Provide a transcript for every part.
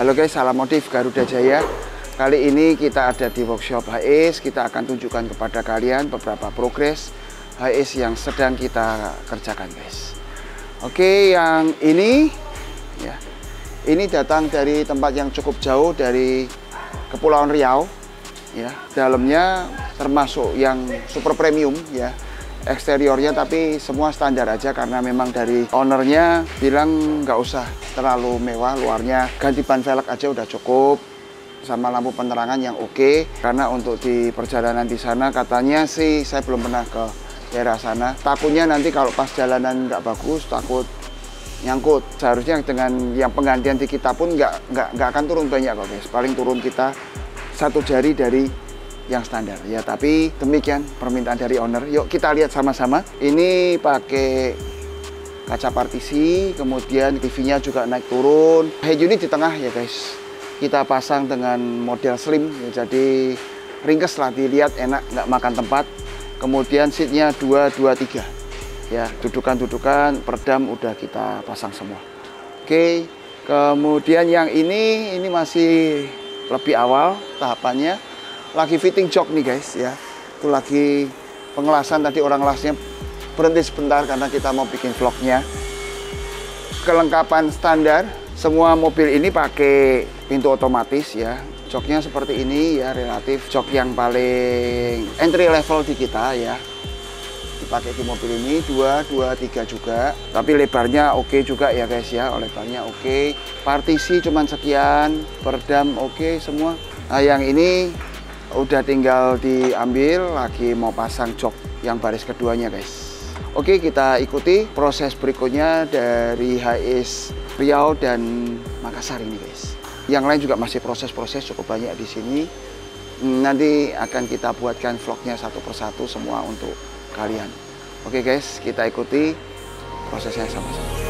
Halo guys, salam modif Garuda Jaya. Kali ini kita ada di workshop HS. Kita akan tunjukkan kepada kalian beberapa progres HS yang sedang kita kerjakan guys. Oke, yang ini ya, ini datang dari tempat yang cukup jauh dari Kepulauan Riau ya. Dalamnya termasuk yang super premium ya, eksteriornya tapi semua standar aja karena memang dari ownernya bilang nggak usah terlalu mewah, luarnya ganti ban velg aja udah cukup, sama lampu penerangan yang oke. Karena untuk di perjalanan di sana katanya sih, saya belum pernah ke daerah sana, takutnya nanti kalau pas jalanan nggak bagus takut nyangkut. Seharusnya dengan yang penggantian di kita pun nggak akan turun banyak kok guys, paling turun kita 1 jari dari yang standar ya. Tapi demikian permintaan dari owner. Yuk kita lihat sama-sama. Ini pakai kaca partisi, kemudian TV-nya juga naik turun, head unit di tengah ya guys. Kita pasang dengan model slim ya, jadi ringkes lah dilihat, enak, nggak makan tempat. Kemudian seatnya 2, 2, 3 ya, dudukan-dudukan peredam udah kita pasang semua. Oke, kemudian yang ini masih lebih awal tahapannya, lagi fitting jok nih guys ya. Itu lagi pengelasan, tadi orang ngelasnya berhenti sebentar karena kita mau bikin vlognya. Kelengkapan standar, semua mobil ini pakai pintu otomatis ya. Joknya seperti ini ya, relatif jok yang paling entry level di kita ya. Dipakai di mobil ini 2, 2, 3 juga. Tapi lebarnya oke juga ya guys ya, lebarnya oke. Partisi cuman sekian, peredam oke semua. Nah yang ini udah tinggal diambil, lagi mau pasang jok yang baris keduanya guys. Oke, kita ikuti proses berikutnya dari HS Riau dan Makassar ini guys. Yang lain juga masih proses-proses cukup banyak di sini. Nanti akan kita buatkan vlognya satu persatu semua untuk kalian. Oke guys, kita ikuti prosesnya sama-sama.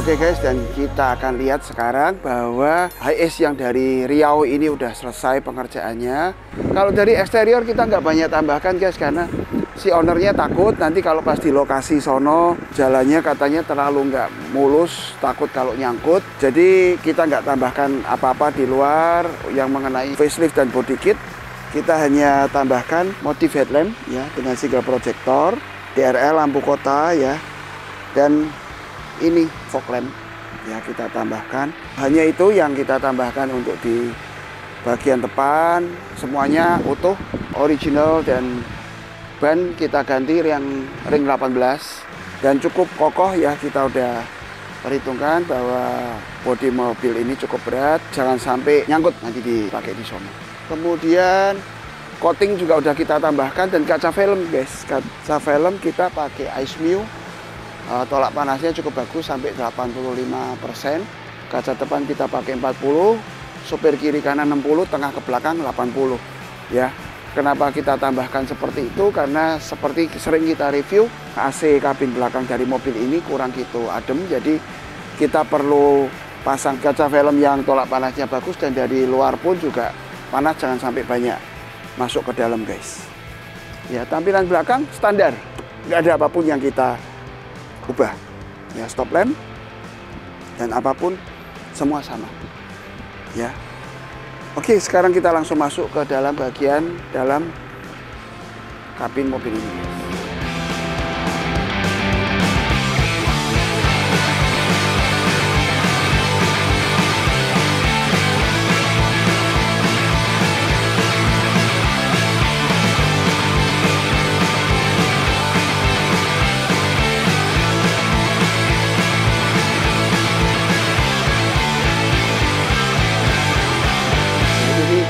Oke guys, dan kita akan lihat sekarang bahwa HS yang dari Riau ini udah selesai pengerjaannya. Kalau dari eksterior kita nggak banyak tambahkan guys, karena si ownernya takut nanti kalau pas di lokasi sono jalannya katanya terlalu nggak mulus, takut kalau nyangkut. Jadi kita nggak tambahkan apa-apa di luar yang mengenai facelift dan body kit. Kita hanya tambahkan motif headlamp ya dengan single projector, DRL lampu kota ya, dan ini fog lamp ya kita tambahkan. Hanya itu yang kita tambahkan untuk di bagian depan. Semuanya utuh, original, dan ban kita ganti yang ring 18 dan cukup kokoh ya. Kita udah perhitungkan bahwa bodi mobil ini cukup berat, jangan sampai nyangkut nanti dipakai di sono. Kemudian coating juga udah kita tambahkan, dan kaca film guys. Kaca film kita pakai Aismiu. Tolak panasnya cukup bagus sampai 85%. Kaca depan kita pakai 40, sopir kiri kanan 60, tengah ke belakang 80 ya. Kenapa kita tambahkan seperti itu? Karena seperti sering kita review, AC kabin belakang dari mobil ini kurang gitu adem, jadi kita perlu pasang kaca film yang tolak panasnya bagus, dan dari luar pun juga panas jangan sampai banyak masuk ke dalam guys. Ya, tampilan belakang standar, nggak ada apapun yang kita ubah ya. Stop lamp dan apapun semua sama ya. Oke, sekarang kita langsung masuk ke dalam bagian dalam kabin mobil ini.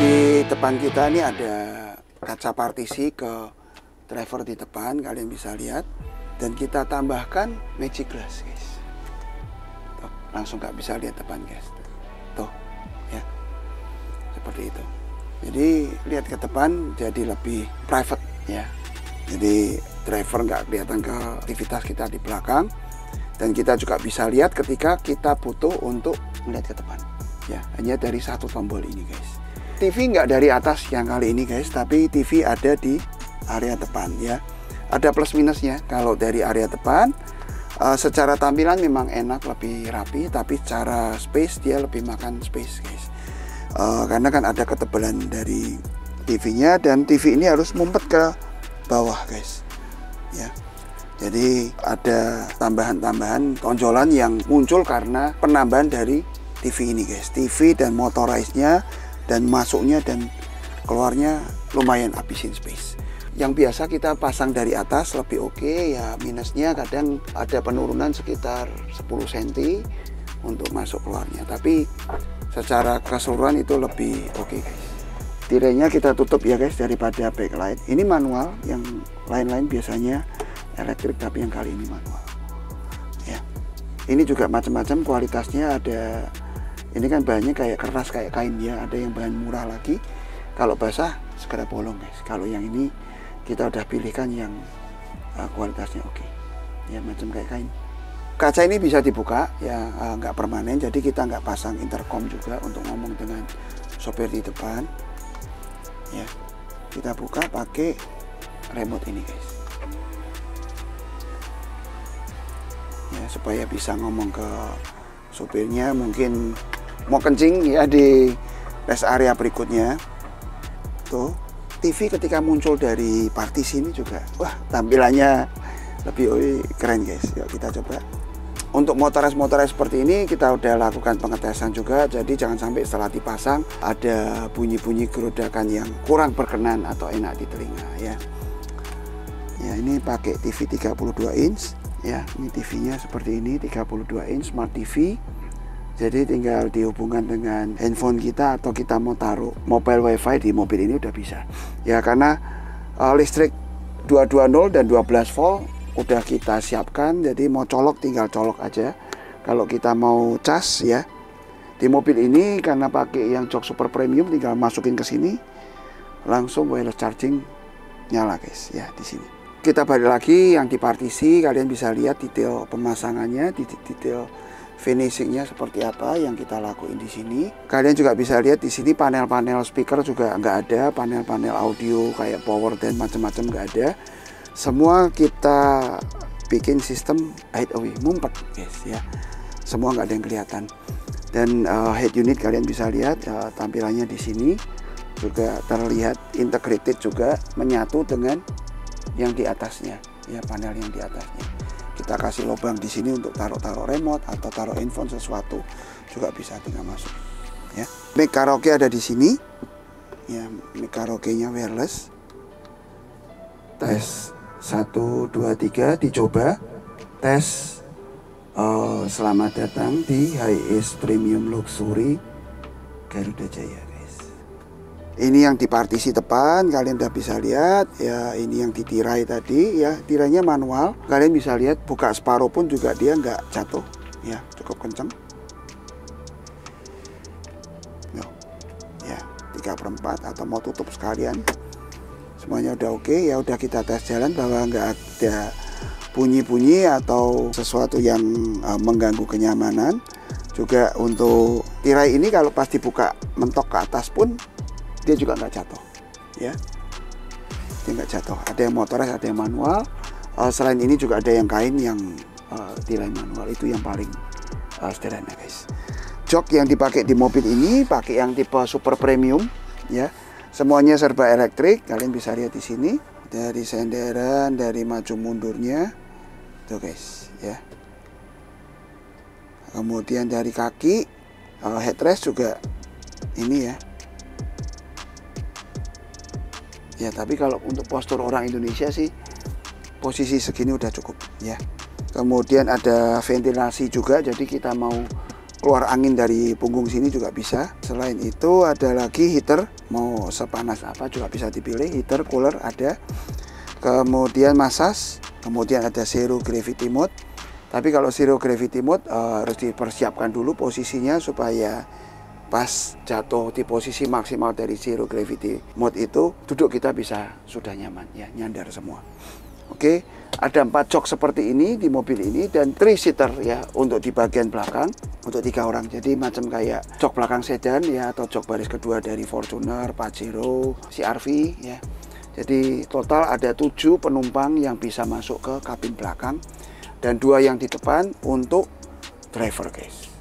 Di depan kita ini ada kaca partisi ke driver di depan, kalian bisa lihat. Dan kita tambahkan magic glass, guys. Tuh, langsung nggak bisa lihat depan, guys. Tuh, ya, seperti itu. Jadi lihat ke depan jadi lebih private, ya. Jadi driver nggak kelihatan ke aktivitas kita di belakang. Dan kita juga bisa lihat ketika kita butuh untuk melihat ke depan. Ya, hanya dari satu tombol ini, guys. TV nggak dari atas yang kali ini, guys, tapi TV ada di area depan ya. Ada plus minusnya. Kalau dari area depan secara tampilan memang enak, lebih rapi, tapi secara space dia lebih makan space, guys. Karena kan ada ketebalan dari TV-nya dan TV ini harus mumpet ke bawah, guys. Ya. Jadi ada tambahan-tambahan tonjolan yang muncul karena penambahan dari TV ini, guys. TV dan motorized-nya dan masuknya dan keluarnya lumayan habisin space. Yang biasa kita pasang dari atas lebih oke, ya minusnya kadang ada penurunan sekitar 10 cm untuk masuk keluarnya, tapi secara keseluruhan itu lebih oke, guys. Tirainya kita tutup ya, guys, daripada backlight. Ini manual, yang lain-lain biasanya elektrik, tapi yang kali ini manual ya. Ini juga macam-macam kualitasnya, ada ini kan bahannya kayak keras, kayak kain ya. Ada yang bahan murah lagi. Kalau basah segera bolong, guys. Kalau yang ini kita udah pilihkan yang kualitasnya oke. Ya, macam kayak kain. Kaca ini bisa dibuka ya, nggak permanen. Jadi kita nggak pasang intercom juga untuk ngomong dengan sopir di depan. Ya, kita buka pakai remote ini, guys. Ya, supaya bisa ngomong ke sopirnya, mungkin mau kencing ya di rest area berikutnya. Tuh, TV ketika muncul dari partisi ini juga, wah, tampilannya lebih keren, guys. Yuk kita coba. Untuk motorized seperti ini kita udah lakukan pengetesan juga, jadi jangan sampai setelah dipasang ada bunyi-bunyi gerodakan yang kurang berkenan atau enak di telinga ya. Ya, ini pakai TV 32 inch ya. Ini TV-nya seperti ini, 32 inch Smart TV. Jadi tinggal dihubungkan dengan handphone kita atau kita mau taruh mobile wifi di mobil ini udah bisa. Ya, karena listrik 220 dan 12 volt udah kita siapkan, jadi mau colok tinggal colok aja. Kalau kita mau cas ya di mobil ini, karena pakai yang jok super premium, tinggal masukin ke sini langsung wireless charging nyala, guys, ya di sini. Kita balik lagi yang di partisi, kalian bisa lihat detail pemasangannya, detail finishingnya seperti apa yang kita lakuin di sini. Kalian juga bisa lihat di sini panel-panel speaker juga nggak ada, panel-panel audio kayak power dan macam-macam nggak ada. Semua kita bikin sistem hide away, mumpet, guys ya. Semua nggak ada yang kelihatan. Dan head unit kalian bisa lihat tampilannya di sini juga terlihat integrated juga, menyatu dengan yang di atasnya ya, panel yang di atasnya. Kita kasih lubang di sini untuk taruh remote atau taruh handphone sesuatu juga bisa, tinggal masuk ya. Mic karaoke ada di sini ya, mic karaoke-nya wireless. Tes 1 2 3 dicoba. Tes. Selamat datang di Hiace Premium Luxury Garuda Jaya, guys. Ini yang di partisi depan, kalian udah bisa lihat ya. Ini yang ditirai tadi ya, tirainya manual. Kalian bisa lihat buka separuh pun juga dia nggak jatuh ya, cukup kenceng. Ya 3/4 atau mau tutup sekalian, semuanya udah oke ya. Udah kita tes jalan bahwa nggak ada bunyi-bunyi atau sesuatu yang mengganggu kenyamanan. Juga untuk tirai ini kalau pas dibuka mentok ke atas pun dia juga nggak jatuh ya, dia nggak jatuh. Ada yang motorized, ada yang manual. Selain ini juga ada yang kain yang tirai manual, itu yang paling sederhana, guys. Jok yang dipakai di mobil ini pakai yang tipe super premium ya. Semuanya serba elektrik. Kalian bisa lihat di sini dari senderan, dari maju mundurnya. Tuh guys, ya. Kemudian dari kaki, headrest juga ini ya. Ya, tapi kalau untuk postur orang Indonesia sih posisi segini udah cukup ya. Kemudian ada ventilasi juga, jadi kita mau keluar angin dari punggung sini juga bisa. Selain itu ada lagi heater, mau sepanas apa juga bisa dipilih. Heater, cooler ada. Kemudian massage, kemudian ada zero gravity mode. Tapi kalau zero gravity mode harus dipersiapkan dulu posisinya supaya pas jatuh di posisi maksimal dari zero gravity mode itu duduk kita bisa sudah nyaman ya, nyandar semua. Oke, ada 4 jok seperti ini di mobil ini dan 3 seater ya untuk di bagian belakang untuk 3 orang. Jadi macam kayak jok belakang sedan ya atau jok baris kedua dari Fortuner, Pajero, CR-V ya. Jadi total ada 7 penumpang yang bisa masuk ke kabin belakang dan 2 yang di depan untuk driver guys.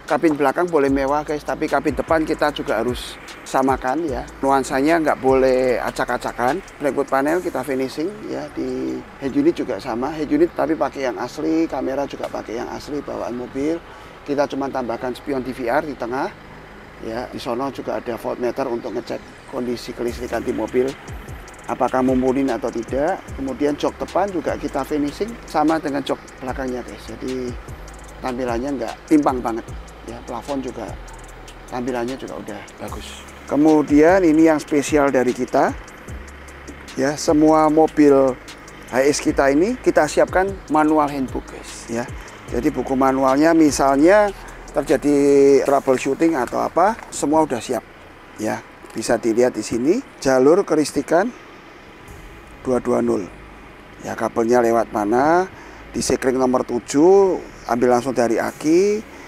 Kabin belakang boleh mewah guys, tapi kabin depan kita juga harus samakan ya. Nuansanya nggak boleh acak-acakan. Blackwood panel kita finishing ya, di head unit juga sama. Head unit tapi pakai yang asli, kamera juga pakai yang asli bawaan mobil. Kita cuma tambahkan spion DVR di tengah. Ya, di sono juga ada voltmeter untuk ngecek kondisi kelistrikan di mobil. Apakah mumpuni atau tidak. Kemudian jok depan juga kita finishing sama dengan jok belakangnya guys. Jadi tampilannya nggak timpang banget. Ya, plafon juga tampilannya juga udah bagus. Kemudian ini yang spesial dari kita. Ya, semua mobil HS kita ini kita siapkan manual handbook, guys, ya. Jadi buku manualnya misalnya terjadi troubleshooting atau apa, semua udah siap. Ya, bisa dilihat di sini jalur kelistrikan 220. Ya, kabelnya lewat mana? Di sekring nomor 7 ambil langsung dari aki.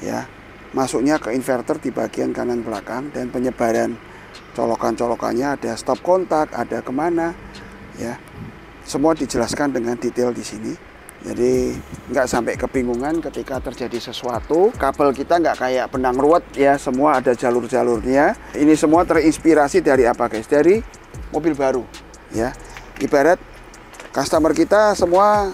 Ya, masuknya ke inverter di bagian kanan belakang dan penyebaran colokan-colokannya ada stop kontak, ada kemana, ya, semua dijelaskan dengan detail di sini. Jadi nggak sampai kebingungan ketika terjadi sesuatu. Kabel kita nggak kayak benang ruwet ya, semua ada jalur-jalurnya. Ini semua terinspirasi dari apa guys? Dari mobil baru, ya. Ibarat customer kita semua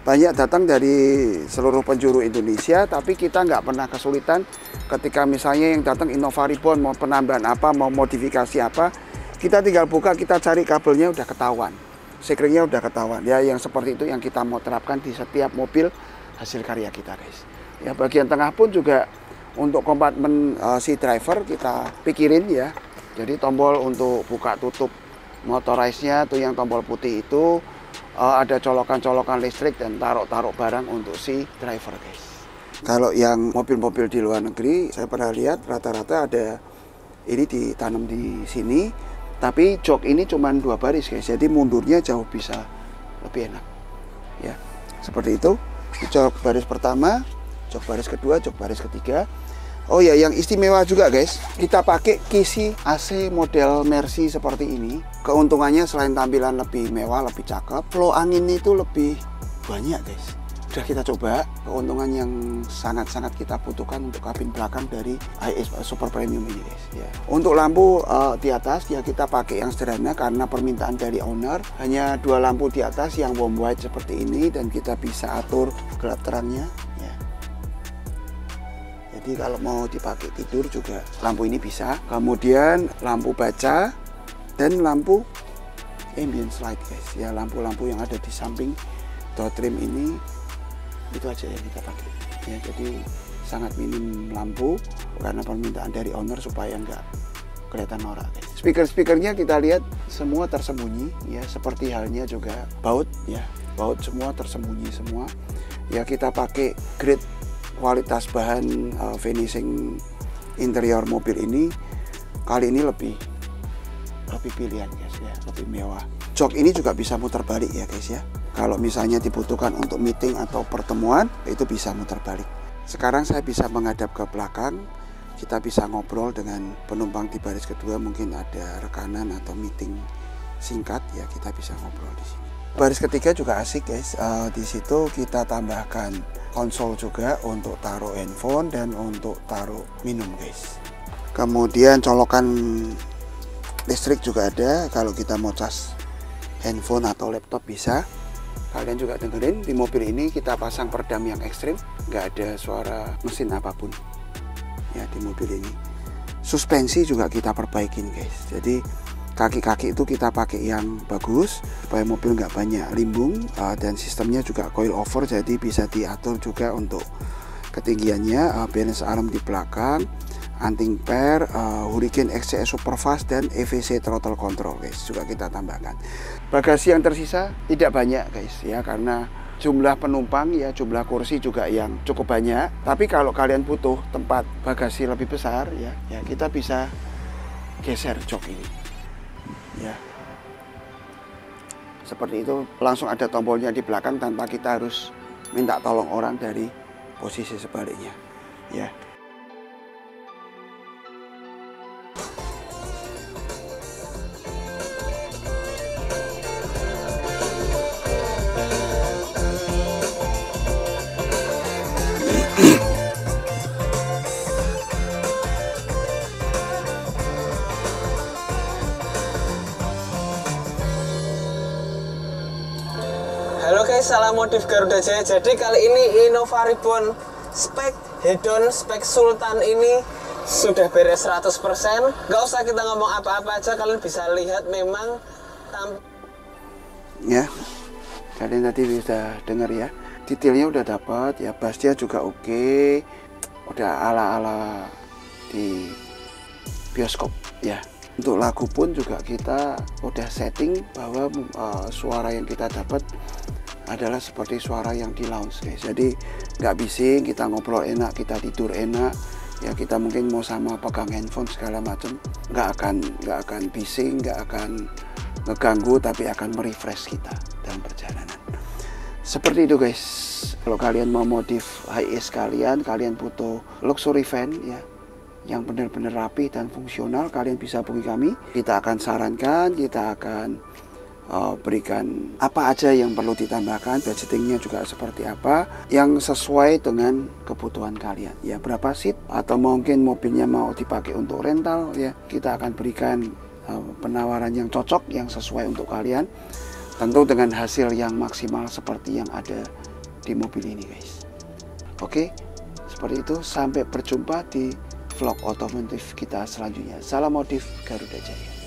banyak datang dari seluruh penjuru Indonesia, tapi kita nggak pernah kesulitan ketika misalnya yang datang Innova Reborn mau penambahan apa, mau modifikasi apa, kita tinggal buka, kita cari kabelnya udah ketahuan, sekringnya udah ketahuan. Ya, yang seperti itu yang kita mau terapkan di setiap mobil hasil karya kita guys. Ya, bagian tengah pun juga untuk kompartemen si driver kita pikirin ya. Jadi tombol untuk buka tutup motorized-nya tuh yang tombol putih itu. Ada colokan-colokan listrik dan taruh-taruh barang untuk si driver guys. Kalau yang mobil-mobil di luar negeri saya pernah lihat rata-rata ada ini ditanam di sini, tapi jok ini cuma 2 baris guys, jadi mundurnya jauh bisa lebih enak ya, seperti itu. Jok baris pertama, jok baris kedua, jok baris ketiga. Oh ya, yang istimewa juga guys, kita pakai kisi AC model Mercy seperti ini. Keuntungannya selain tampilan lebih mewah, lebih cakep, flow angin itu lebih banyak guys. Udah kita coba, keuntungan yang sangat-sangat kita butuhkan untuk kabin belakang dari HS Super Premium ini guys ya. Untuk lampu di atas ya kita pakai yang sederhana karena permintaan dari owner. Hanya 2 lampu di atas yang warm white seperti ini dan kita bisa atur gelap terangnya. Jadi kalau mau dipakai tidur juga lampu ini bisa. Kemudian lampu baca dan lampu ambient light guys. Ya, lampu-lampu yang ada di samping door trim ini itu aja yang kita pakai. Ya, jadi sangat minim lampu karena permintaan dari owner supaya nggak kelihatan norak guys. Speaker-speakernya kita lihat semua tersembunyi ya, seperti halnya juga baut ya. Baut semua tersembunyi semua. Ya, kita pakai grade kualitas bahan finishing interior mobil ini kali ini lebih pilihan guys ya, lebih mewah. Jok ini juga bisa muter balik ya guys ya. Kalau misalnya dibutuhkan untuk meeting atau pertemuan itu bisa muter balik. Sekarang saya bisa menghadap ke belakang, kita bisa ngobrol dengan penumpang di baris kedua, mungkin ada rekanan atau meeting singkat ya, kita bisa ngobrol di sini. Baris ketiga juga asik guys. Di situ kita tambahkan konsol juga untuk taruh handphone dan untuk taruh minum guys. Kemudian colokan listrik juga ada, kalau kita mau cas handphone atau laptop bisa. Kalian juga dengerin, di mobil ini kita pasang peredam yang ekstrim, nggak ada suara mesin apapun ya di mobil ini. Suspensi juga kita perbaikin guys, jadi kaki-kaki itu kita pakai yang bagus supaya mobil nggak banyak limbung, dan sistemnya juga coil over, jadi bisa diatur juga untuk ketinggiannya, balance arm di belakang, anting per, Hurricane XCS Superfast dan EVC throttle control guys juga kita tambahkan. Bagasi yang tersisa tidak banyak guys ya, karena jumlah penumpang ya, jumlah kursi juga yang cukup banyak. Tapi kalau kalian butuh tempat bagasi lebih besar ya kita bisa geser jok ini ya, seperti itu. Langsung ada tombolnya di belakang tanpa kita harus minta tolong orang dari posisi sebaliknya ya. Halo guys, salam modif Garuda Jaya. Jadi kali ini Innova Reborn spek hedon, spek Sultan ini sudah beres 100%. Gak usah kita ngomong apa-apa aja, kalian bisa lihat memang ya. Kalian tadi bisa dengar ya, detailnya udah dapat ya, bassnya juga oke, udah ala-ala di bioskop ya. Untuk lagu pun juga kita udah setting bahwa suara yang kita dapat adalah seperti suara yang di lounge guys. Jadi nggak bising, kita ngobrol enak, kita tidur enak ya. Kita mungkin mau sama pegang handphone segala macam, nggak akan bising, nggak akan ngeganggu, tapi akan merefresh kita dalam perjalanan. Seperti itu guys. Kalau kalian mau modif HIS kalian butuh luxury van ya, yang benar-benar rapi dan fungsional, kalian bisa hubungi kami. Kita akan sarankan, kita akan berikan apa aja yang perlu ditambahkan, budgetingnya juga seperti apa yang sesuai dengan kebutuhan kalian ya. Berapa seat atau mungkin mobilnya mau dipakai untuk rental ya, kita akan berikan penawaran yang cocok, yang sesuai untuk kalian, tentu dengan hasil yang maksimal seperti yang ada di mobil ini guys. Oke, seperti itu. Sampai berjumpa di vlog otomotif kita selanjutnya. Salam modif Garuda Jaya.